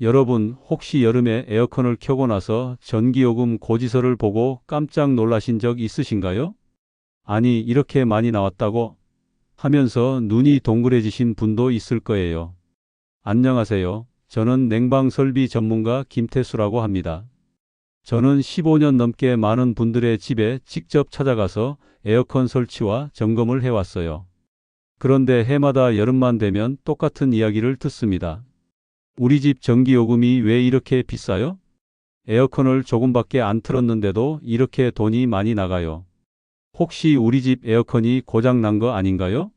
여러분, 혹시 여름에 에어컨을 켜고 나서 전기요금 고지서를 보고 깜짝 놀라신 적 있으신가요? 아니, 이렇게 많이 나왔다고? 하면서 눈이 동그래지신 분도 있을 거예요. 안녕하세요. 저는 냉방 설비 전문가 김태수라고 합니다. 저는 15년 넘게 많은 분들의 집에 직접 찾아가서 에어컨 설치와 점검을 해왔어요. 그런데 해마다 여름만 되면 똑같은 이야기를 듣습니다. 우리 집 전기요금이 왜 이렇게 비싸요? 에어컨을 조금밖에 안 틀었는데도 이렇게 돈이 많이 나가요. 혹시 우리 집 에어컨이 고장 난 거 아닌가요?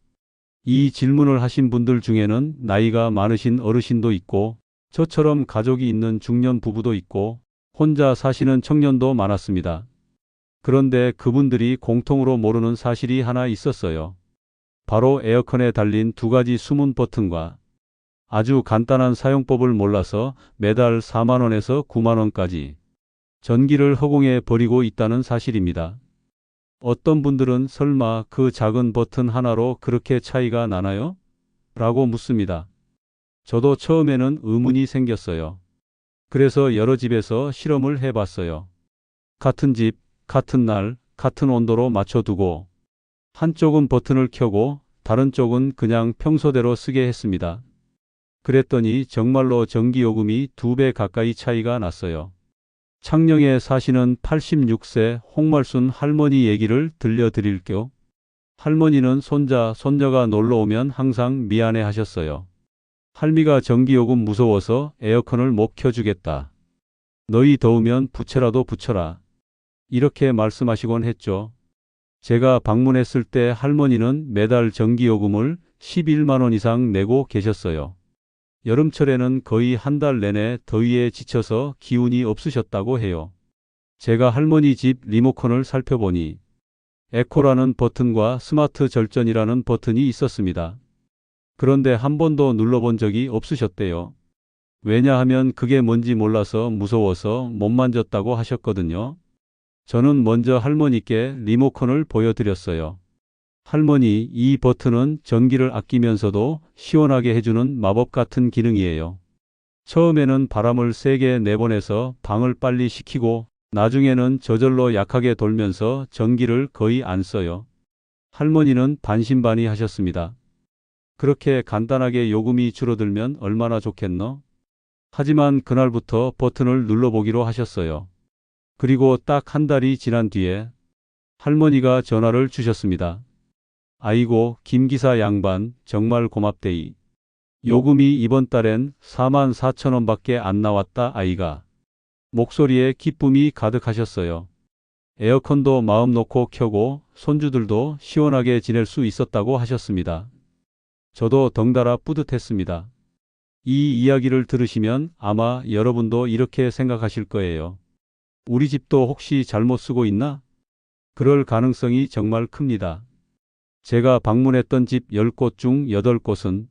이 질문을 하신 분들 중에는 나이가 많으신 어르신도 있고, 저처럼 가족이 있는 중년 부부도 있고, 혼자 사시는 청년도 많았습니다. 그런데 그분들이 공통으로 모르는 사실이 하나 있었어요. 바로 에어컨에 달린 두 가지 숨은 버튼과 아주 간단한 사용법을 몰라서 매달 4만 원에서 9만 원까지 전기를 허공에 버리고 있다는 사실입니다. 어떤 분들은 설마 그 작은 버튼 하나로 그렇게 차이가 나나요? 라고 묻습니다. 저도 처음에는 의문이 생겼어요. 그래서 여러 집에서 실험을 해봤어요. 같은 집, 같은 날, 같은 온도로 맞춰두고 한쪽은 버튼을 켜고 다른 쪽은 그냥 평소대로 쓰게 했습니다. 그랬더니 정말로 전기요금이 2배 가까이 차이가 났어요. 창녕에 사시는 86세 홍말순 할머니 얘기를 들려드릴게요. 할머니는 손자, 손녀가 놀러 오면 항상 미안해 하셨어요. 할미가 전기요금 무서워서 에어컨을 못 켜주겠다. 너희 더우면 부채라도 붙여라. 이렇게 말씀하시곤 했죠. 제가 방문했을 때 할머니는 매달 전기요금을 11만 원 이상 내고 계셨어요. 여름철에는 거의 한 달 내내 더위에 지쳐서 기운이 없으셨다고 해요. 제가 할머니 집 리모컨을 살펴보니 에코라는 버튼과 스마트 절전이라는 버튼이 있었습니다. 그런데 한 번도 눌러본 적이 없으셨대요. 왜냐하면 그게 뭔지 몰라서 무서워서 못 만졌다고 하셨거든요. 저는 먼저 할머니께 리모컨을 보여드렸어요. 할머니, 이 버튼은 전기를 아끼면서도 시원하게 해주는 마법 같은 기능이에요. 처음에는 바람을 세게 내보내서 방을 빨리 식히고 나중에는 저절로 약하게 돌면서 전기를 거의 안 써요. 할머니는 반신반의 하셨습니다. 그렇게 간단하게 요금이 줄어들면 얼마나 좋겠노? 하지만 그날부터 버튼을 눌러보기로 하셨어요. 그리고 딱 한 달이 지난 뒤에 할머니가 전화를 주셨습니다. 아이고, 김 기사 양반, 정말 고맙데이. 요금이 이번 달엔 4만 4천 원밖에 안 나왔다 아이가. 목소리에 기쁨이 가득하셨어요. 에어컨도 마음 놓고 켜고 손주들도 시원하게 지낼 수 있었다고 하셨습니다. 저도 덩달아 뿌듯했습니다. 이 이야기를 들으시면 아마 여러분도 이렇게 생각하실 거예요. 우리 집도 혹시 잘못 쓰고 있나? 그럴 가능성이 정말 큽니다. 제가 방문했던 집 10곳 중 8곳은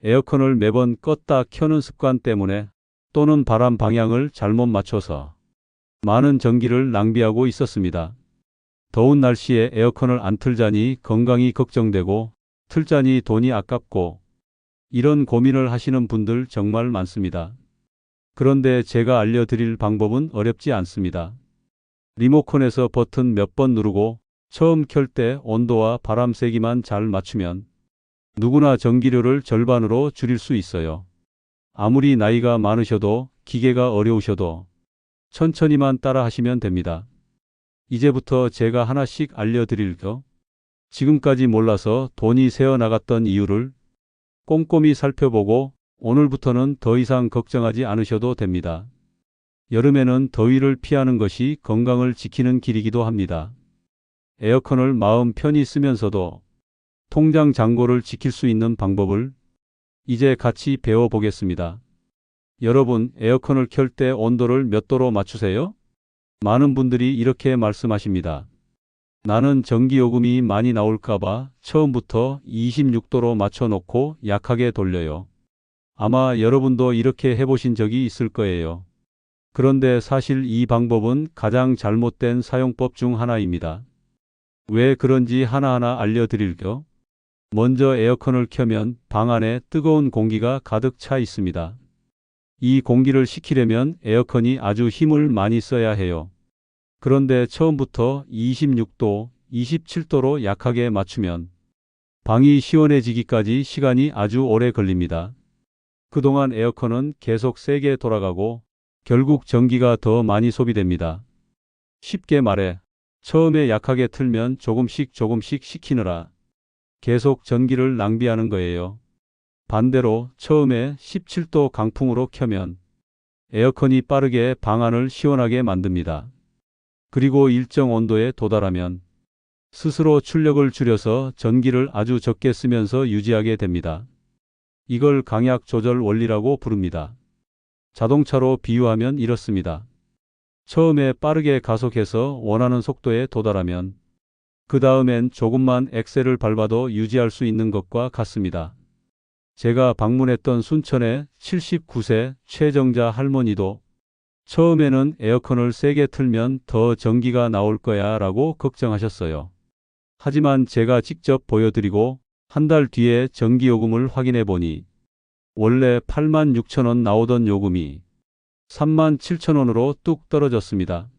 에어컨을 매번 껐다 켜는 습관 때문에 또는 바람 방향을 잘못 맞춰서 많은 전기를 낭비하고 있었습니다. 더운 날씨에 에어컨을 안 틀자니 건강이 걱정되고 틀자니 돈이 아깝고 이런 고민을 하시는 분들 정말 많습니다. 그런데 제가 알려드릴 방법은 어렵지 않습니다. 리모컨에서 버튼 몇 번 누르고 처음 켤 때 온도와 바람 세기만 잘 맞추면 누구나 전기료를 절반으로 줄일 수 있어요. 아무리 나이가 많으셔도 기계가 어려우셔도 천천히만 따라 하시면 됩니다. 이제부터 제가 하나씩 알려드릴게요. 지금까지 몰라서 돈이 새어 나갔던 이유를 꼼꼼히 살펴보고 오늘부터는 더 이상 걱정하지 않으셔도 됩니다. 여름에는 더위를 피하는 것이 건강을 지키는 길이기도 합니다. 에어컨을 마음 편히 쓰면서도 통장 잔고를 지킬 수 있는 방법을 이제 같이 배워보겠습니다. 여러분, 에어컨을 켤 때 온도를 몇 도로 맞추세요? 많은 분들이 이렇게 말씀하십니다. 나는 전기요금이 많이 나올까봐 처음부터 26도로 맞춰놓고 약하게 돌려요. 아마 여러분도 이렇게 해보신 적이 있을 거예요. 그런데 사실 이 방법은 가장 잘못된 사용법 중 하나입니다. 왜 그런지 하나하나 알려드릴게요. 먼저 에어컨을 켜면 방 안에 뜨거운 공기가 가득 차 있습니다. 이 공기를 식히려면 에어컨이 아주 힘을 많이 써야 해요. 그런데 처음부터 26도, 27도로 약하게 맞추면 방이 시원해지기까지 시간이 아주 오래 걸립니다. 그동안 에어컨은 계속 세게 돌아가고 결국 전기가 더 많이 소비됩니다. 쉽게 말해 처음에 약하게 틀면 조금씩 식히느라 계속 전기를 낭비하는 거예요. 반대로 처음에 17도 강풍으로 켜면 에어컨이 빠르게 방 안을 시원하게 만듭니다. 그리고 일정 온도에 도달하면 스스로 출력을 줄여서 전기를 아주 적게 쓰면서 유지하게 됩니다. 이걸 강약 조절 원리라고 부릅니다. 자동차로 비유하면 이렇습니다. 처음에 빠르게 가속해서 원하는 속도에 도달하면 그 다음엔 조금만 엑셀을 밟아도 유지할 수 있는 것과 같습니다. 제가 방문했던 순천의 79세 최정자 할머니도 처음에는 에어컨을 세게 틀면 더 전기가 나올 거야 라고 걱정하셨어요. 하지만 제가 직접 보여드리고 한 달 뒤에 전기요금을 확인해 보니 원래 86,000원 나오던 요금이 37,000원으로 뚝 떨어졌습니다.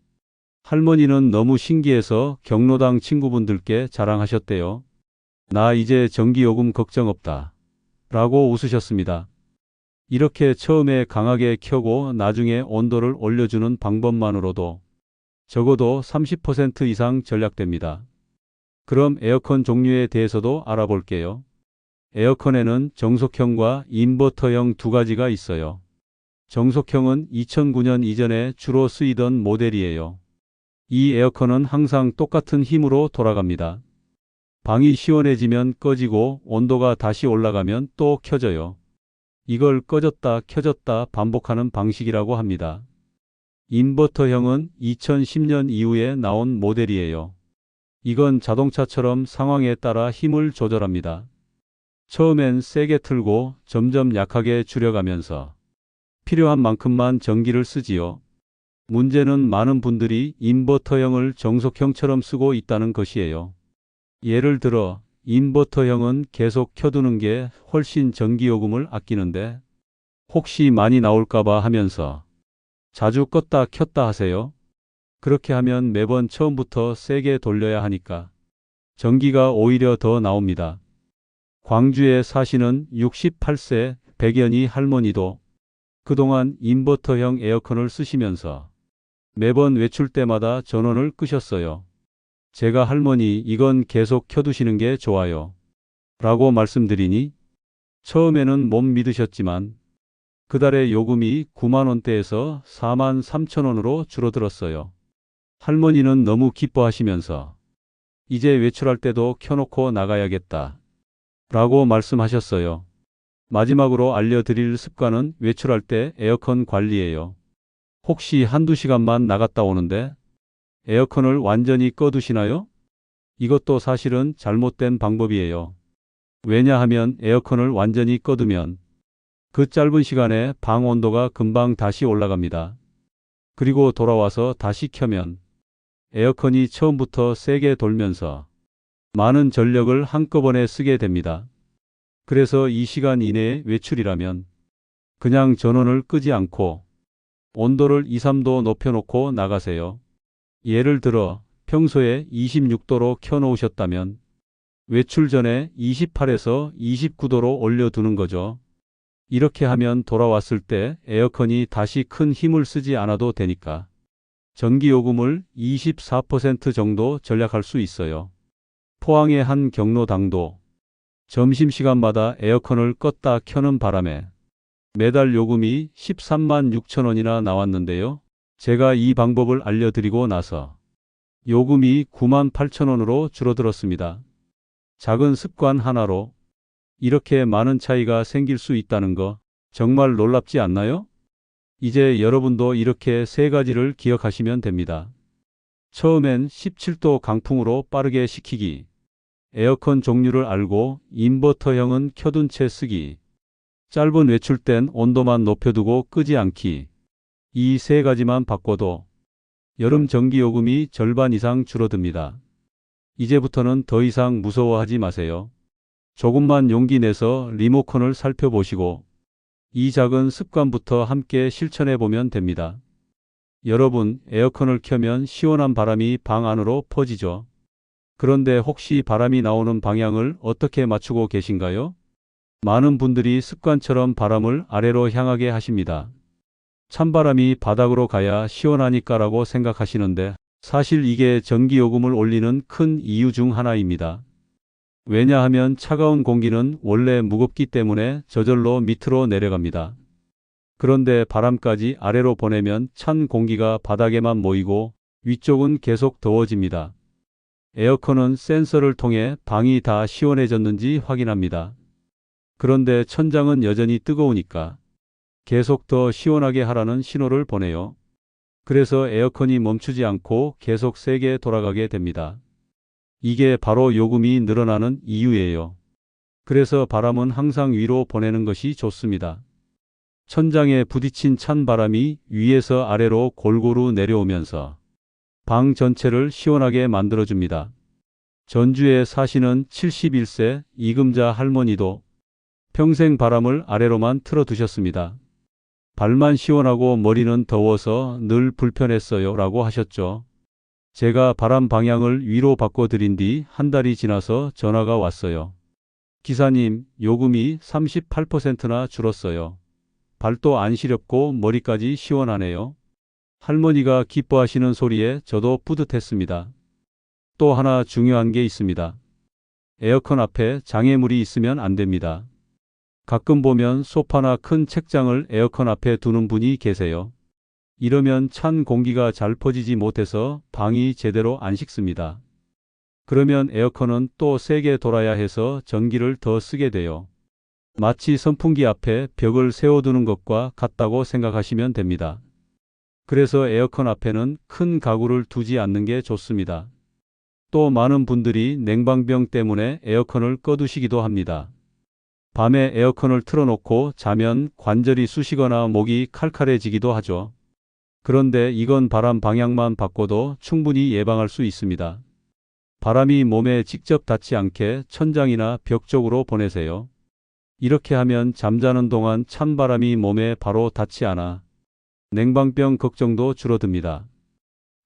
할머니는 너무 신기해서 경로당 친구분들께 자랑하셨대요. 나 이제 전기요금 걱정 없다. 라고 웃으셨습니다. 이렇게 처음에 강하게 켜고 나중에 온도를 올려주는 방법만으로도 적어도 30% 이상 절약됩니다. 그럼 에어컨 종류에 대해서도 알아볼게요. 에어컨에는 정속형과 인버터형 두 가지가 있어요. 정속형은 2009년 이전에 주로 쓰이던 모델이에요. 이 에어컨은 항상 똑같은 힘으로 돌아갑니다. 방이 시원해지면 꺼지고 온도가 다시 올라가면 또 켜져요. 이걸 꺼졌다 켜졌다 반복하는 방식이라고 합니다. 인버터형은 2010년 이후에 나온 모델이에요. 이건 자동차처럼 상황에 따라 힘을 조절합니다. 처음엔 세게 틀고 점점 약하게 줄여가면서 필요한 만큼만 전기를 쓰지요. 문제는 많은 분들이 인버터형을 정속형처럼 쓰고 있다는 것이에요. 예를 들어 인버터형은 계속 켜두는 게 훨씬 전기요금을 아끼는데 혹시 많이 나올까봐 하면서 자주 껐다 켰다 하세요. 그렇게 하면 매번 처음부터 세게 돌려야 하니까 전기가 오히려 더 나옵니다. 광주에 사시는 68세 백연희 할머니도 그동안 인버터형 에어컨을 쓰시면서 매번 외출 때마다 전원을 끄셨어요. 제가 할머니 이건 계속 켜두시는 게 좋아요. 라고 말씀드리니 처음에는 못 믿으셨지만 그달의 요금이 9만 원대에서 4만 3천 원으로 줄어들었어요. 할머니는 너무 기뻐하시면서 이제 외출할 때도 켜놓고 나가야겠다. 라고 말씀하셨어요. 마지막으로 알려드릴 습관은 외출할 때 에어컨 관리예요. 혹시 한두 시간만 나갔다 오는데 에어컨을 완전히 꺼두시나요? 이것도 사실은 잘못된 방법이에요. 왜냐하면 에어컨을 완전히 꺼두면 그 짧은 시간에 방 온도가 금방 다시 올라갑니다. 그리고 돌아와서 다시 켜면 에어컨이 처음부터 세게 돌면서 많은 전력을 한꺼번에 쓰게 됩니다. 그래서 이 시간 이내에 외출이라면 그냥 전원을 끄지 않고 온도를 2, 3도 높여놓고 나가세요. 예를 들어 평소에 26도로 켜놓으셨다면 외출 전에 28에서 29도로 올려두는 거죠. 이렇게 하면 돌아왔을 때 에어컨이 다시 큰 힘을 쓰지 않아도 되니까 전기요금을 24% 정도 절약할 수 있어요. 포항의 한 경로당도 점심시간마다 에어컨을 껐다 켜는 바람에 매달 요금이 13만 6천 원이나 나왔는데요. 제가 이 방법을 알려드리고 나서 요금이 9만 8천 원으로 줄어들었습니다. 작은 습관 하나로 이렇게 많은 차이가 생길 수 있다는 거 정말 놀랍지 않나요? 이제 여러분도 이렇게 세 가지를 기억하시면 됩니다. 처음엔 17도 강풍으로 빠르게 식히기, 에어컨 종류를 알고 인버터형은 켜둔 채 쓰기, 짧은 외출 땐 온도만 높여두고 끄지 않기. 이 세 가지만 바꿔도 여름 전기요금이 절반 이상 줄어듭니다. 이제부터는 더 이상 무서워하지 마세요. 조금만 용기 내서 리모컨을 살펴보시고 이 작은 습관부터 함께 실천해 보면 됩니다. 여러분, 에어컨을 켜면 시원한 바람이 방 안으로 퍼지죠. 그런데 혹시 바람이 나오는 방향을 어떻게 맞추고 계신가요? 많은 분들이 습관처럼 바람을 아래로 향하게 하십니다. 찬바람이 바닥으로 가야 시원하니까라고 생각하시는데 사실 이게 전기요금을 올리는 큰 이유 중 하나입니다. 왜냐하면 차가운 공기는 원래 무겁기 때문에 저절로 밑으로 내려갑니다. 그런데 바람까지 아래로 보내면 찬 공기가 바닥에만 모이고 위쪽은 계속 더워집니다. 에어컨은 센서를 통해 방이 다 시원해졌는지 확인합니다. 그런데 천장은 여전히 뜨거우니까 계속 더 시원하게 하라는 신호를 보내요. 그래서 에어컨이 멈추지 않고 계속 세게 돌아가게 됩니다. 이게 바로 요금이 늘어나는 이유예요. 그래서 바람은 항상 위로 보내는 것이 좋습니다. 천장에 부딪힌 찬 바람이 위에서 아래로 골고루 내려오면서 방 전체를 시원하게 만들어줍니다. 전주에 사시는 71세 이금자 할머니도 평생 바람을 아래로만 틀어두셨습니다. 발만 시원하고 머리는 더워서 늘 불편했어요 라고 하셨죠. 제가 바람 방향을 위로 바꿔드린 뒤 한 달이 지나서 전화가 왔어요. 기사님, 요금이 38%나 줄었어요. 발도 안 시렵고 머리까지 시원하네요. 할머니가 기뻐하시는 소리에 저도 뿌듯했습니다. 또 하나 중요한 게 있습니다. 에어컨 앞에 장애물이 있으면 안 됩니다. 가끔 보면 소파나 큰 책장을 에어컨 앞에 두는 분이 계세요. 이러면 찬 공기가 잘 퍼지지 못해서 방이 제대로 안 식습니다. 그러면 에어컨은 또 세게 돌아야 해서 전기를 더 쓰게 돼요. 마치 선풍기 앞에 벽을 세워두는 것과 같다고 생각하시면 됩니다. 그래서 에어컨 앞에는 큰 가구를 두지 않는 게 좋습니다. 또 많은 분들이 냉방병 때문에 에어컨을 꺼두시기도 합니다. 밤에 에어컨을 틀어놓고 자면 관절이 쑤시거나 목이 칼칼해지기도 하죠. 그런데 이건 바람 방향만 바꿔도 충분히 예방할 수 있습니다. 바람이 몸에 직접 닿지 않게 천장이나 벽 쪽으로 보내세요. 이렇게 하면 잠자는 동안 찬바람이 몸에 바로 닿지 않아 냉방병 걱정도 줄어듭니다.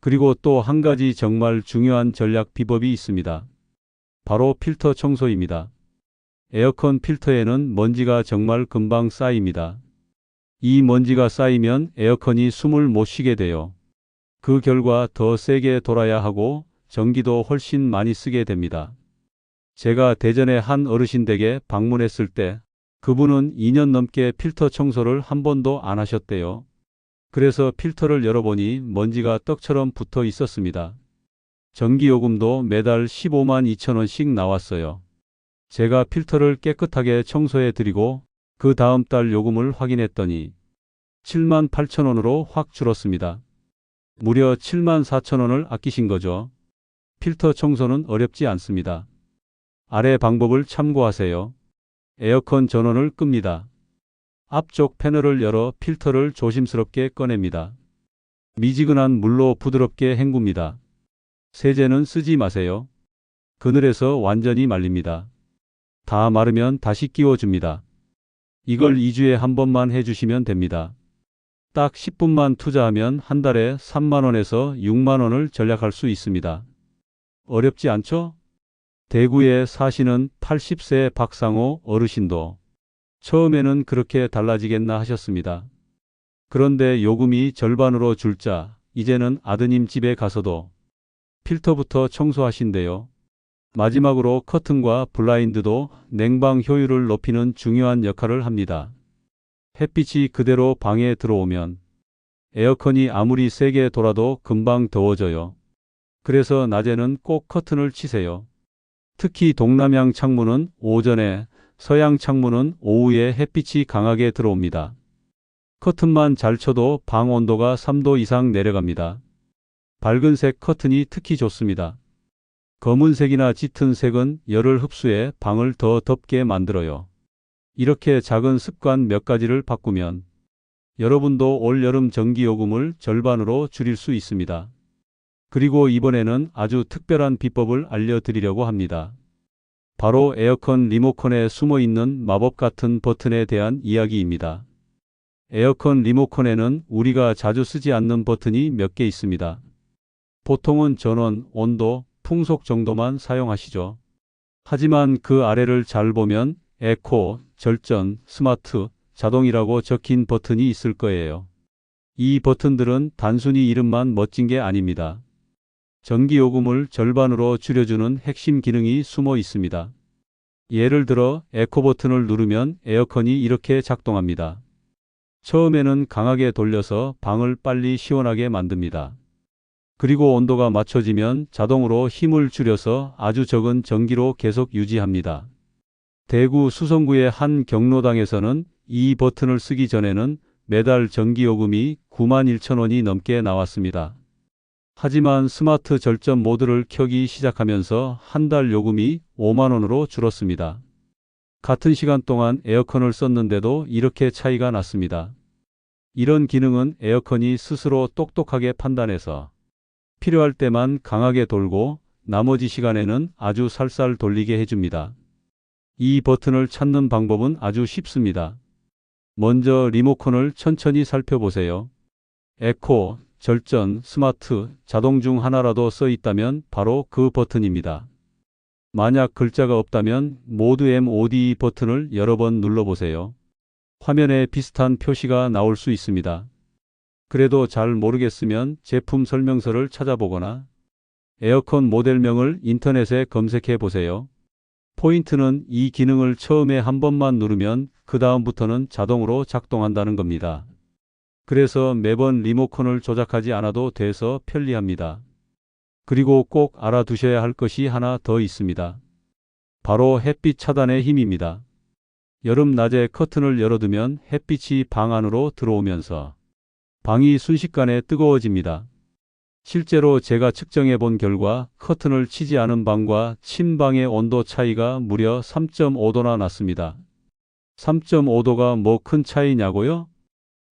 그리고 또 한 가지 정말 중요한 전략 비법이 있습니다. 바로 필터 청소입니다. 에어컨 필터에는 먼지가 정말 금방 쌓입니다. 이 먼지가 쌓이면 에어컨이 숨을 못 쉬게 돼요. 그 결과 더 세게 돌아야 하고 전기도 훨씬 많이 쓰게 됩니다. 제가 대전의 한 어르신 댁에 방문했을 때 그분은 2년 넘게 필터 청소를 한 번도 안 하셨대요. 그래서 필터를 열어보니 먼지가 떡처럼 붙어 있었습니다. 전기요금도 매달 15만 2천 원씩 나왔어요. 제가 필터를 깨끗하게 청소해 드리고 그 다음 달 요금을 확인했더니 7만 8천 원으로 확 줄었습니다. 무려 7만 4천 원을 아끼신 거죠. 필터 청소는 어렵지 않습니다. 아래 방법을 참고하세요. 에어컨 전원을 끕니다. 앞쪽 패널을 열어 필터를 조심스럽게 꺼냅니다. 미지근한 물로 부드럽게 헹굽니다. 세제는 쓰지 마세요. 그늘에서 완전히 말립니다. 다 마르면 다시 끼워줍니다. 이걸 2주에 한 번만 해주시면 됩니다. 딱 10분만 투자하면 한 달에 3만 원에서 6만 원을 절약할 수 있습니다. 어렵지 않죠? 대구에 사시는 80세 박상호 어르신도 처음에는 그렇게 달라지겠나 하셨습니다. 그런데 요금이 절반으로 줄자 이제는 아드님 집에 가서도 필터부터 청소하신대요. 마지막으로 커튼과 블라인드도 냉방 효율을 높이는 중요한 역할을 합니다. 햇빛이 그대로 방에 들어오면 에어컨이 아무리 세게 돌아도 금방 더워져요. 그래서 낮에는 꼭 커튼을 치세요. 특히 동남향 창문은 오전에, 서양 창문은 오후에 햇빛이 강하게 들어옵니다. 커튼만 잘 쳐도 방 온도가 3도 이상 내려갑니다. 밝은색 커튼이 특히 좋습니다. 검은색이나 짙은 색은 열을 흡수해 방을 더 덥게 만들어요. 이렇게 작은 습관 몇 가지를 바꾸면 여러분도 올여름 전기요금을 절반으로 줄일 수 있습니다. 그리고 이번에는 아주 특별한 비법을 알려드리려고 합니다. 바로 에어컨 리모컨에 숨어있는 마법 같은 버튼에 대한 이야기입니다. 에어컨 리모컨에는 우리가 자주 쓰지 않는 버튼이 몇 개 있습니다. 보통은 전원, 온도, 풍속 정도만 사용하시죠. 하지만 그 아래를 잘 보면 에코, 절전, 스마트, 자동이라고 적힌 버튼이 있을 거예요. 이 버튼들은 단순히 이름만 멋진 게 아닙니다. 전기요금을 절반으로 줄여주는 핵심 기능이 숨어 있습니다. 예를 들어 에코 버튼을 누르면 에어컨이 이렇게 작동합니다. 처음에는 강하게 돌려서 방을 빨리 시원하게 만듭니다. 그리고 온도가 맞춰지면 자동으로 힘을 줄여서 아주 적은 전기로 계속 유지합니다. 대구 수성구의 한 경로당에서는 이 버튼을 쓰기 전에는 매달 전기요금이 91,000원이 넘게 나왔습니다. 하지만 스마트 절전 모드를 켜기 시작하면서 한 달 요금이 5만 원으로 줄었습니다. 같은 시간 동안 에어컨을 썼는데도 이렇게 차이가 났습니다. 이런 기능은 에어컨이 스스로 똑똑하게 판단해서 필요할 때만 강하게 돌고 나머지 시간에는 아주 살살 돌리게 해줍니다. 이 버튼을 찾는 방법은 아주 쉽습니다. 먼저 리모컨을 천천히 살펴보세요. 에코, 절전, 스마트, 자동 중 하나라도 써 있다면 바로 그 버튼입니다. 만약 글자가 없다면 모드 MOD 버튼을 여러 번 눌러보세요. 화면에 비슷한 표시가 나올 수 있습니다. 그래도 잘 모르겠으면 제품 설명서를 찾아보거나 에어컨 모델명을 인터넷에 검색해 보세요. 포인트는 이 기능을 처음에 한 번만 누르면 그 다음부터는 자동으로 작동한다는 겁니다. 그래서 매번 리모컨을 조작하지 않아도 돼서 편리합니다. 그리고 꼭 알아두셔야 할 것이 하나 더 있습니다. 바로 햇빛 차단의 힘입니다. 여름 낮에 커튼을 열어두면 햇빛이 방 안으로 들어오면서 방이 순식간에 뜨거워집니다. 실제로 제가 측정해 본 결과 커튼을 치지 않은 방과 친 방의 온도 차이가 무려 3.5도나 났습니다. 3.5도가 뭐 큰 차이냐고요?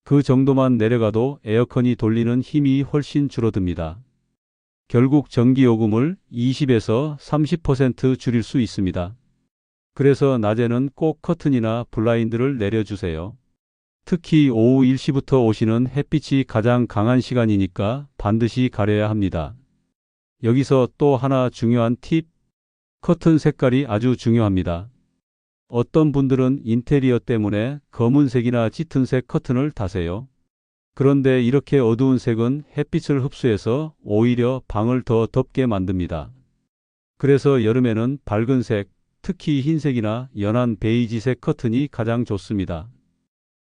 그 정도만 내려가도 에어컨이 돌리는 힘이 훨씬 줄어듭니다. 결국 전기요금을 20에서 30% 줄일 수 있습니다. 그래서 낮에는 꼭 커튼이나 블라인드를 내려주세요. 특히 오후 1시부터 오시는 햇빛이 가장 강한 시간이니까 반드시 가려야 합니다. 여기서 또 하나 중요한 팁, 커튼 색깔이 아주 중요합니다. 어떤 분들은 인테리어 때문에 검은색이나 짙은색 커튼을 다세요. 그런데 이렇게 어두운 색은 햇빛을 흡수해서 오히려 방을 더 덥게 만듭니다. 그래서 여름에는 밝은 색, 특히 흰색이나 연한 베이지색 커튼이 가장 좋습니다.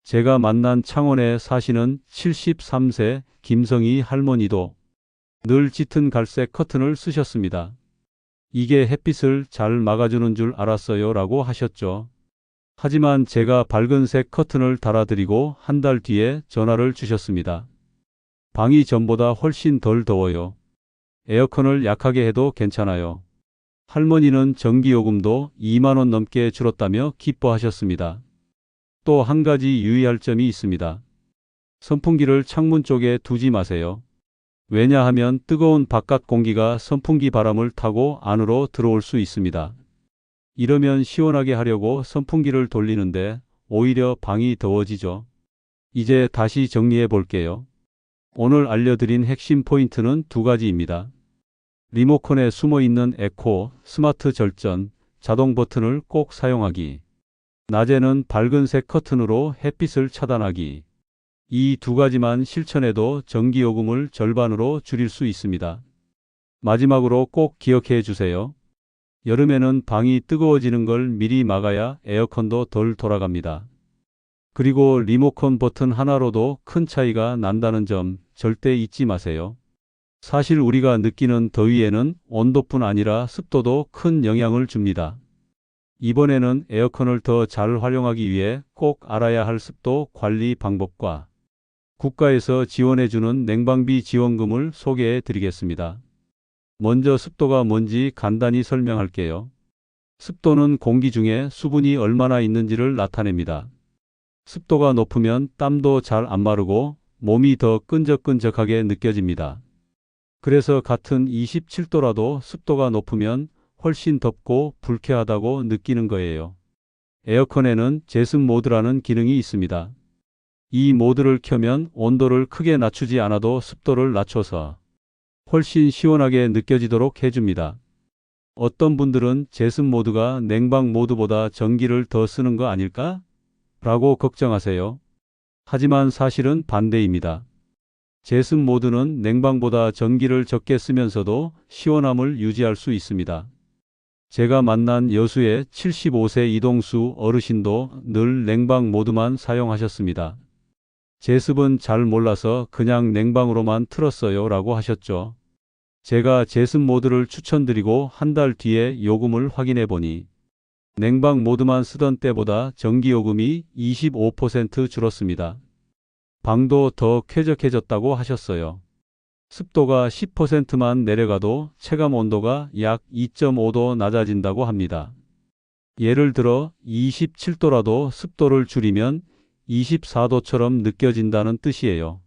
제가 만난 창원에 사시는 73세 김성희 할머니도 늘 짙은 갈색 커튼을 쓰셨습니다. 이게 햇빛을 잘 막아주는 줄 알았어요 라고 하셨죠. 하지만 제가 밝은색 커튼을 달아드리고 한 달 뒤에 전화를 주셨습니다. 방이 전보다 훨씬 덜 더워요. 에어컨을 약하게 해도 괜찮아요. 할머니는 전기요금도 2만 원 넘게 줄었다며 기뻐하셨습니다. 또 한 가지 유의할 점이 있습니다. 선풍기를 창문 쪽에 두지 마세요. 왜냐하면 뜨거운 바깥 공기가 선풍기 바람을 타고 안으로 들어올 수 있습니다. 이러면 시원하게 하려고 선풍기를 돌리는데 오히려 방이 더워지죠. 이제 다시 정리해 볼게요. 오늘 알려드린 핵심 포인트는 두 가지입니다. 리모컨에 숨어 있는 에코, 스마트 절전, 자동 버튼을 꼭 사용하기. 낮에는 밝은색 커튼으로 햇빛을 차단하기. 이 두 가지만 실천해도 전기요금을 절반으로 줄일 수 있습니다. 마지막으로 꼭 기억해 주세요. 여름에는 방이 뜨거워지는 걸 미리 막아야 에어컨도 덜 돌아갑니다. 그리고 리모컨 버튼 하나로도 큰 차이가 난다는 점 절대 잊지 마세요. 사실 우리가 느끼는 더위에는 온도뿐 아니라 습도도 큰 영향을 줍니다. 이번에는 에어컨을 더 잘 활용하기 위해 꼭 알아야 할 습도 관리 방법과 국가에서 지원해주는 냉방비 지원금을 소개해 드리겠습니다. 먼저 습도가 뭔지 간단히 설명할게요. 습도는 공기 중에 수분이 얼마나 있는지를 나타냅니다. 습도가 높으면 땀도 잘 안 마르고 몸이 더 끈적끈적하게 느껴집니다. 그래서 같은 27도라도 습도가 높으면 훨씬 덥고 불쾌하다고 느끼는 거예요. 에어컨에는 제습 모드라는 기능이 있습니다. 이 모드를 켜면 온도를 크게 낮추지 않아도 습도를 낮춰서 훨씬 시원하게 느껴지도록 해줍니다. 어떤 분들은 제습 모드가 냉방 모드보다 전기를 더 쓰는 거 아닐까? 라고 걱정하세요. 하지만 사실은 반대입니다. 제습 모드는 냉방보다 전기를 적게 쓰면서도 시원함을 유지할 수 있습니다. 제가 만난 여수의 75세 이동수 어르신도 늘 냉방 모드만 사용하셨습니다. 제습은 잘 몰라서 그냥 냉방으로만 틀었어요 라고 하셨죠. 제가 제습 모드를 추천드리고 한 달 뒤에 요금을 확인해 보니 냉방 모드만 쓰던 때보다 전기요금이 25% 줄었습니다. 방도 더 쾌적해졌다고 하셨어요. 습도가 10%만 내려가도 체감 온도가 약 2.5도 낮아진다고 합니다. 예를 들어 27도라도 습도를 줄이면 24도처럼 느껴진다는 뜻이에요.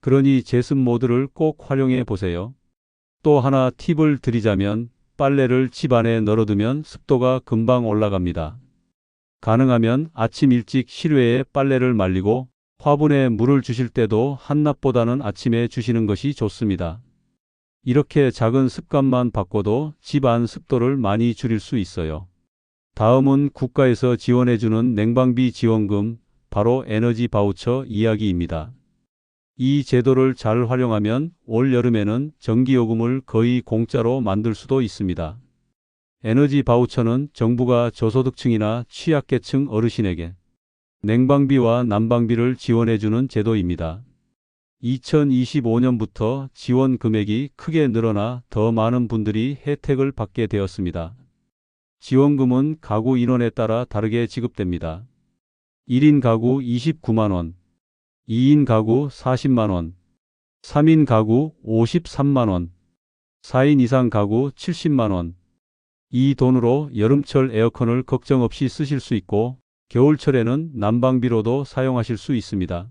그러니 제습 모드를 꼭 활용해 보세요. 또 하나 팁을 드리자면 빨래를 집 안에 널어두면 습도가 금방 올라갑니다. 가능하면 아침 일찍 실외에 빨래를 말리고 화분에 물을 주실 때도 한낮보다는 아침에 주시는 것이 좋습니다. 이렇게 작은 습관만 바꿔도 집 안 습도를 많이 줄일 수 있어요. 다음은 국가에서 지원해주는 냉방비 지원금, 바로 에너지 바우처 이야기입니다. 이 제도를 잘 활용하면 올 여름에는 전기요금을 거의 공짜로 만들 수도 있습니다. 에너지 바우처는 정부가 저소득층이나 취약계층 어르신에게 냉방비와 난방비를 지원해주는 제도입니다. 2025년부터 지원 금액이 크게 늘어나 더 많은 분들이 혜택을 받게 되었습니다. 지원금은 가구 인원에 따라 다르게 지급됩니다. 1인 가구 29만 원, 2인 가구 40만 원, 3인 가구 53만 원, 4인 이상 가구 70만 원. 이 돈으로 여름철 에어컨을 걱정 없이 쓰실 수 있고 겨울철에는 난방비로도 사용하실 수 있습니다.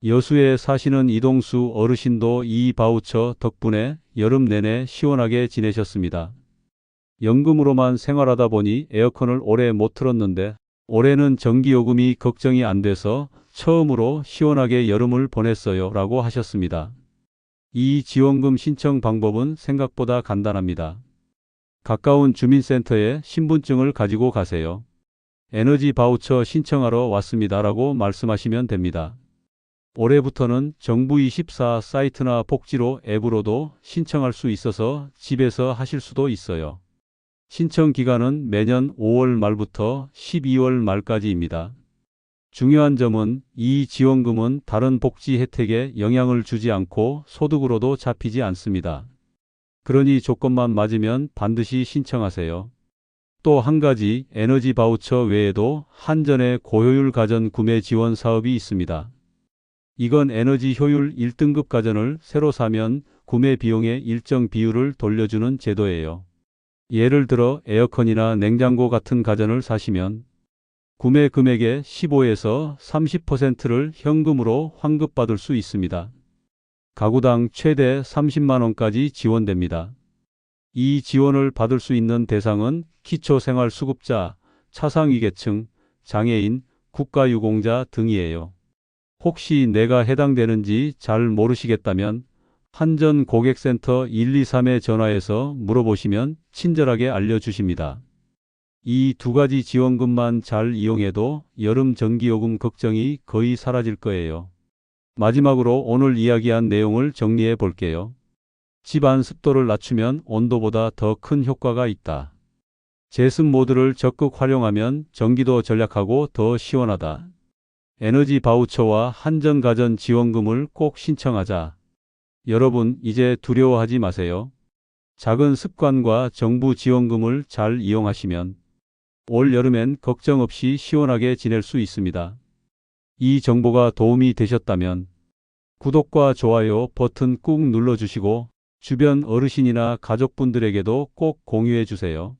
여수에 사시는 이동수 어르신도 이 바우처 덕분에 여름 내내 시원하게 지내셨습니다. 연금으로만 생활하다 보니 에어컨을 오래 못 틀었는데 올해는 전기요금이 걱정이 안 돼서 처음으로 시원하게 여름을 보냈어요 라고 하셨습니다. 이 지원금 신청 방법은 생각보다 간단합니다. 가까운 주민센터에 신분증을 가지고 가세요. 에너지 바우처 신청하러 왔습니다 라고 말씀하시면 됩니다. 올해부터는 정부24 사이트나 복지로 앱으로도 신청할 수 있어서 집에서 하실 수도 있어요. 신청 기간은 매년 5월 말부터 12월 말까지입니다. 중요한 점은 이 지원금은 다른 복지 혜택에 영향을 주지 않고 소득으로도 잡히지 않습니다. 그러니 조건만 맞으면 반드시 신청하세요. 또 한 가지 에너지 바우처 외에도 한전의 고효율 가전 구매 지원 사업이 있습니다. 이건 에너지 효율 1등급 가전을 새로 사면 구매 비용의 일정 비율을 돌려주는 제도예요. 예를 들어 에어컨이나 냉장고 같은 가전을 사시면 구매 금액의 15에서 30%를 현금으로 환급받을 수 있습니다. 가구당 최대 30만 원까지 지원됩니다. 이 지원을 받을 수 있는 대상은 기초생활수급자, 차상위계층, 장애인, 국가유공자 등이에요. 혹시 내가 해당되는지 잘 모르시겠다면 한전 고객센터 123에 전화해서 물어보시면 친절하게 알려주십니다. 이 두 가지 지원금만 잘 이용해도 여름 전기요금 걱정이 거의 사라질 거예요. 마지막으로 오늘 이야기한 내용을 정리해 볼게요. 집안 습도를 낮추면 온도보다 더 큰 효과가 있다. 제습 모드를 적극 활용하면 전기도 절약하고 더 시원하다. 에너지 바우처와 한전 가전 지원금을 꼭 신청하자. 여러분, 이제 두려워하지 마세요. 작은 습관과 정부 지원금을 잘 이용하시면 올 여름엔 걱정 없이 시원하게 지낼 수 있습니다. 이 정보가 도움이 되셨다면 구독과 좋아요 버튼 꾹 눌러주시고 주변 어르신이나 가족분들에게도 꼭 공유해 주세요.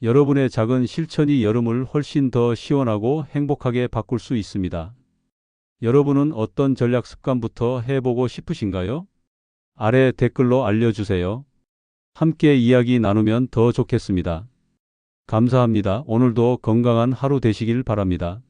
여러분의 작은 실천이 여름을 훨씬 더 시원하고 행복하게 바꿀 수 있습니다. 여러분은 어떤 전략 습관부터 해보고 싶으신가요? 아래 댓글로 알려주세요. 함께 이야기 나누면 더 좋겠습니다. 감사합니다. 오늘도 건강한 하루 되시길 바랍니다.